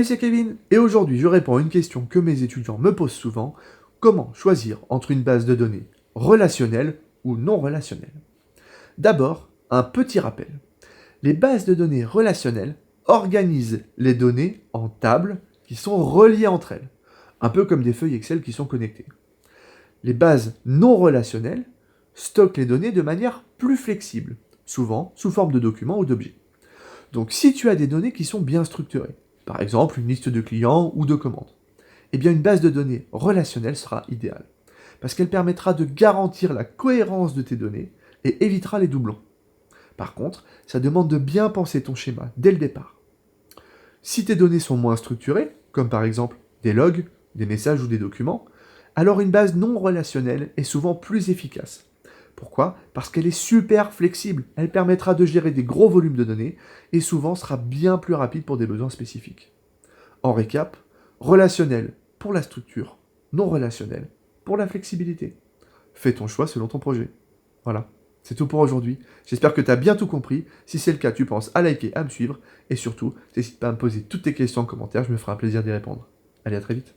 Salut, c'est Kevin, et aujourd'hui je réponds à une question que mes étudiants me posent souvent. Comment choisir entre une base de données relationnelle ou non relationnelle? D'abord, un petit rappel. Les bases de données relationnelles organisent les données en tables qui sont reliées entre elles, un peu comme des feuilles Excel qui sont connectées. Les bases non relationnelles stockent les données de manière plus flexible, souvent sous forme de documents ou d'objets. Donc si tu as des données qui sont bien structurées, par exemple une liste de clients ou de commandes, eh bien une base de données relationnelle sera idéale, parce qu'elle permettra de garantir la cohérence de tes données et évitera les doublons. Par contre, ça demande de bien penser ton schéma dès le départ. Si tes données sont moins structurées, comme par exemple des logs, des messages ou des documents, alors une base non relationnelle est souvent plus efficace. Pourquoi? Parce qu'elle est super flexible, elle permettra de gérer des gros volumes de données et souvent sera bien plus rapide pour des besoins spécifiques. En récap, relationnel pour la structure, non relationnel pour la flexibilité. Fais ton choix selon ton projet. Voilà, c'est tout pour aujourd'hui. J'espère que tu as bien tout compris. Si c'est le cas, tu penses à liker, à me suivre et surtout, n'hésite pas à me poser toutes tes questions en commentaire, je me ferai un plaisir d'y répondre. Allez, à très vite.